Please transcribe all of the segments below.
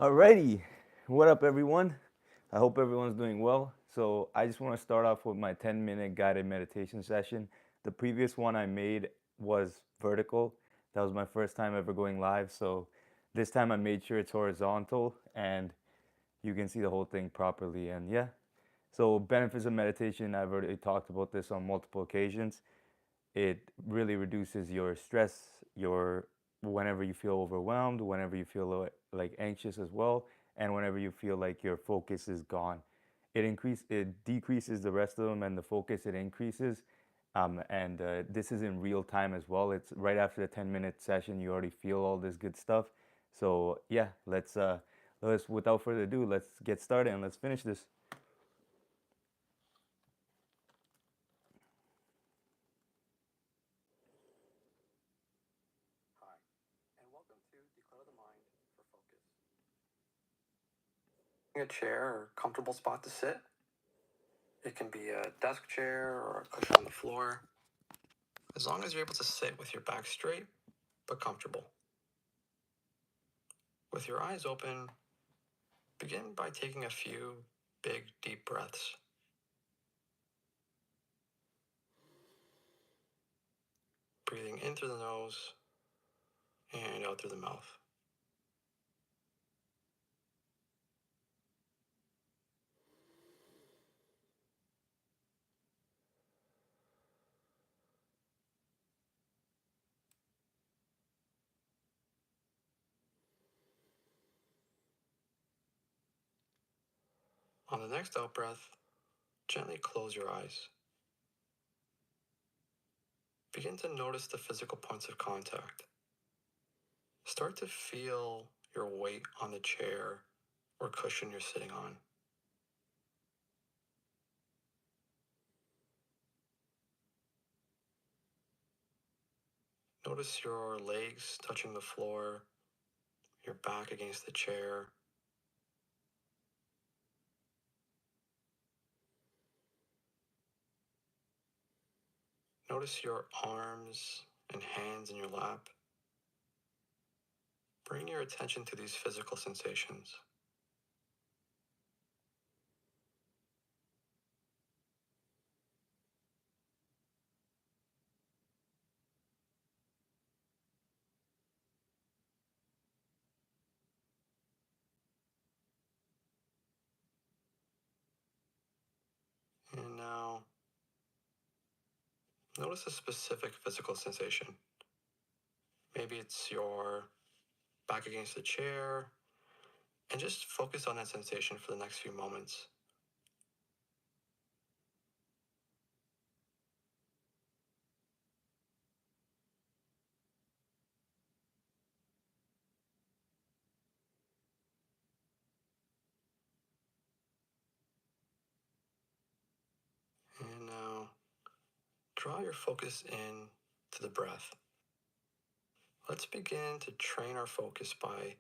Alrighty, what up, everyone? I hope everyone's doing well. So, I just want to start off with my 10-minute guided meditation session. The previous one I made was vertical. That was my first time ever going live. So, this time I made sure it's horizontal and you can see the whole thing properly. And yeah, so benefits of meditation, I've already talked about this on multiple occasions. It really reduces your stress, your whenever you feel overwhelmed, whenever you feel like anxious as well, and whenever you feel like your focus is gone. It decreases the rest of them, and the focus it increases. And this is in real time as well. It's right after the 10-minute session. You already feel all this good stuff. So yeah, let's without further ado, let's get started and let's finish this. Hi, and welcome to Declutter the Mind for Focus. A chair or comfortable spot to sit. It can be a desk chair or a cushion on the floor, as long as you're able to sit with your back straight but comfortable. With your eyes open, begin by taking a few big, deep breaths. Breathing in through the nose and out through the mouth. On the next out breath, gently close your eyes. Begin to notice the physical points of contact. Start to feel your weight on the chair or cushion you're sitting on. Notice your legs touching the floor, your back against the chair. Notice your arms and hands in your lap. Bring your attention to these physical sensations. And now, notice a specific physical sensation. Maybe it's your back against the chair, and just focus on that sensation for the next few moments. And now, draw your focus in to the breath. Let's begin to train our focus by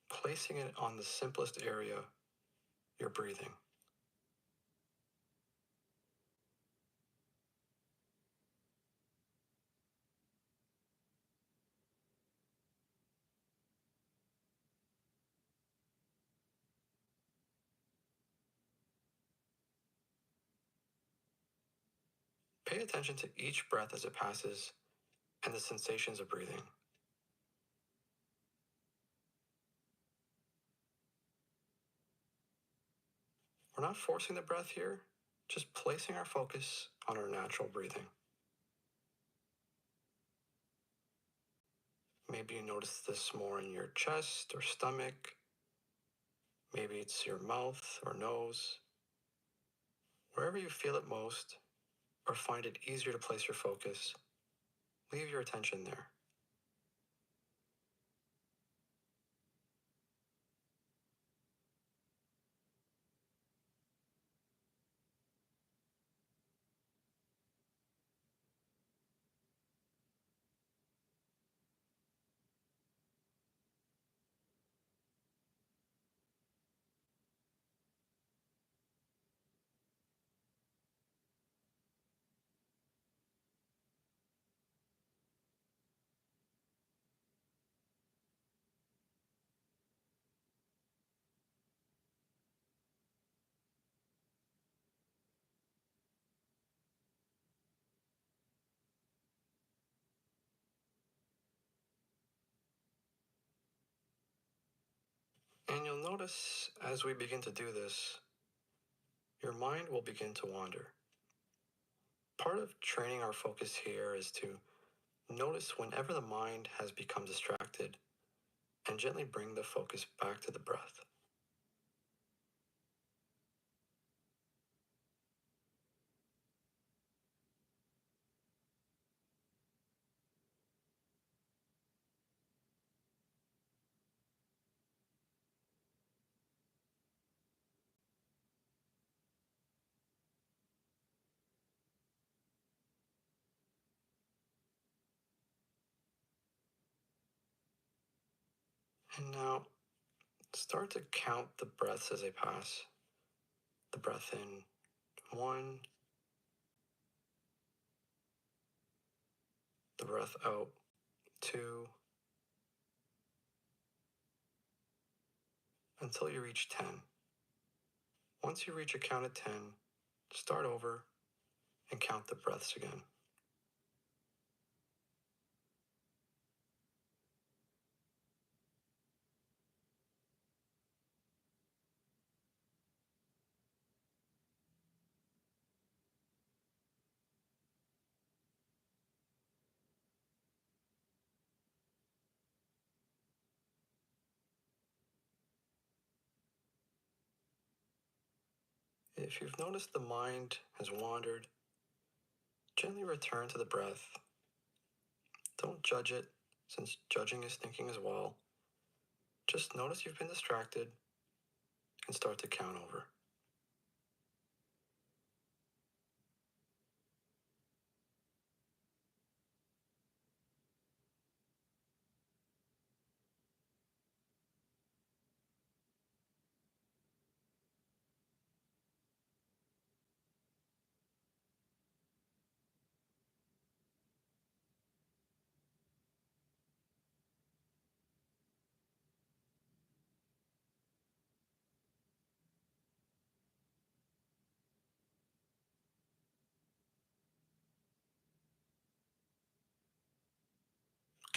placing it on the simplest area, your breathing. Pay attention to each breath as it passes and the sensations of breathing. We're not forcing the breath here, just placing our focus on our natural breathing. Maybe you notice this more in your chest or stomach. Maybe it's your mouth or nose. Wherever you feel it most or find it easier to place your focus, leave your attention there. notice as we begin to do this, your mind will begin to wander. Part of training our focus here is to notice whenever the mind has become distracted and gently bring the focus back to the breath. And now start to count the breaths as they pass. The breath in, 1, the breath out, 2, until you reach 10. Once you reach a count of 10, start over and count the breaths again. If you've noticed the mind has wandered, gently return to the breath. Don't judge it, since judging is thinking as well. Just notice you've been distracted and start to count over.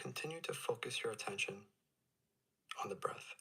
Continue to focus your attention on the breath.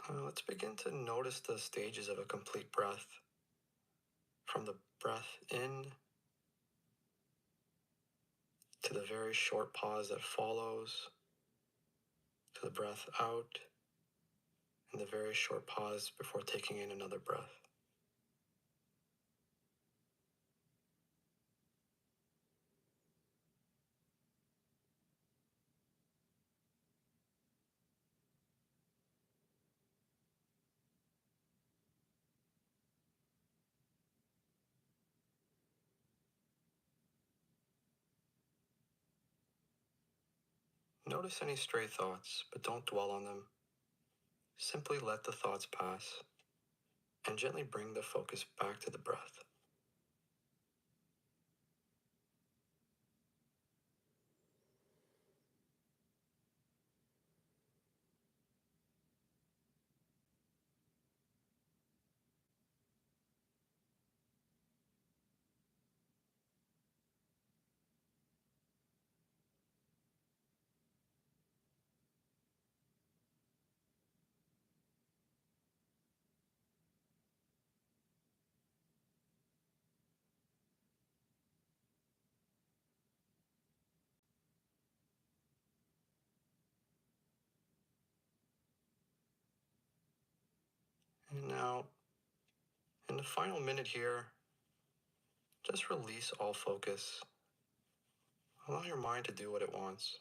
Let's begin to notice the stages of a complete breath. From the breath in to the very short pause that follows, to the breath out, and the very short pause before taking in another breath. Notice any stray thoughts, but don't dwell on them. Simply let the thoughts pass and gently bring the focus back to the breath. And now, in the final minute here, just release all focus. Allow your mind to do what it wants.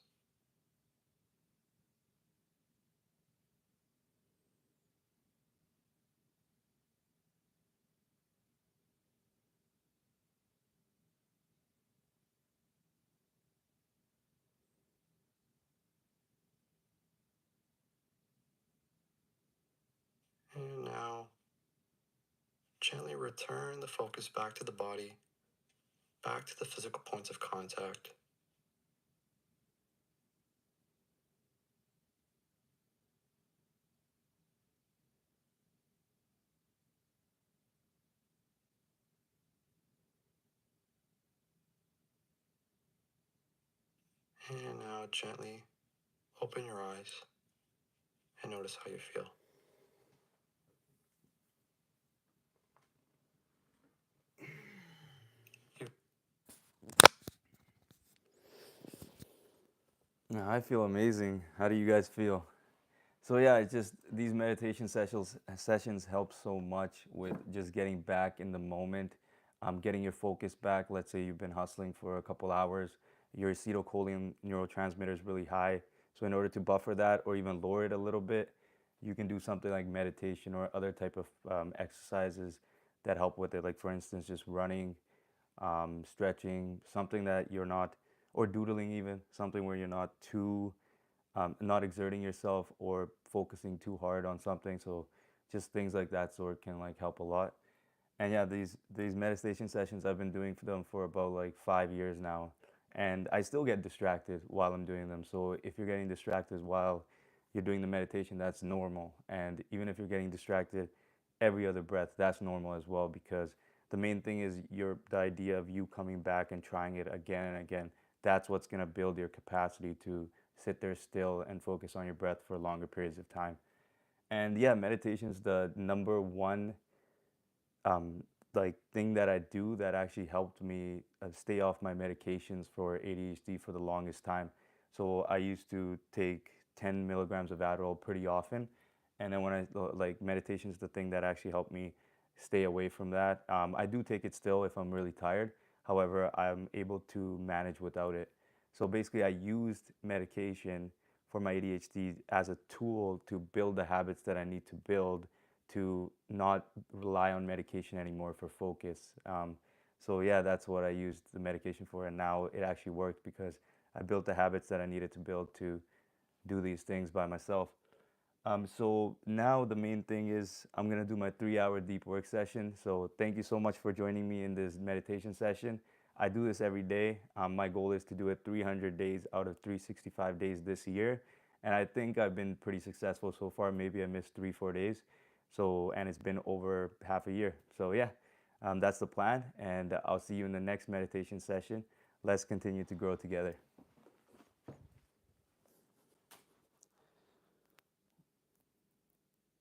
Gently return the focus back to the body, back to the physical points of contact. And now gently open your eyes and notice how you feel. You I feel amazing. How do you guys feel? So yeah, it's just these meditation sessions help so much with just getting back in the moment, getting your focus back. Let's say you've been hustling for a couple hours, your acetylcholine neurotransmitter is really high. So in order to buffer that or even lower it a little bit, you can do something like meditation or other type of exercises that help with it. Like for instance, just running, stretching, something that you're not, or doodling even, something where you're not too not exerting yourself or focusing too hard on something. So just things like that sort can like help a lot. And yeah, these meditation sessions I've been doing for them for about like 5 years now, and I still get distracted while I'm doing them. So if you're getting distracted while you're doing the meditation, that's normal. And even if you're getting distracted every other breath, that's normal as well, because the main thing is the idea of you coming back and trying it again and again. That's what's going to build your capacity to sit there still and focus on your breath for longer periods of time. And yeah, meditation is the number one um, like thing that I do that actually helped me stay off my medications for ADHD for the longest time. So I used to take 10 milligrams of Adderall pretty often, and then when I like meditation is the thing that actually helped me stay away from that. I do take it still if I'm really tired. However, I'm able to manage without it. So basically, I used medication for my ADHD as a tool to build the habits that I need to build to not rely on medication anymore for focus. So yeah, that's what I used the medication for, and now it actually worked because I built the habits that I needed to build to do these things by myself. So now the main thing is I'm gonna do my 3 hour deep work session. So thank you so much for joining me in this meditation session. I do this every day. My goal is to do it 300 days out of 365 days this year. And I think I've been pretty successful so far. Maybe I missed 3, 4 days. So, and it's been over half a year. So yeah, that's the plan. And I'll see you in the next meditation session. Let's continue to grow together.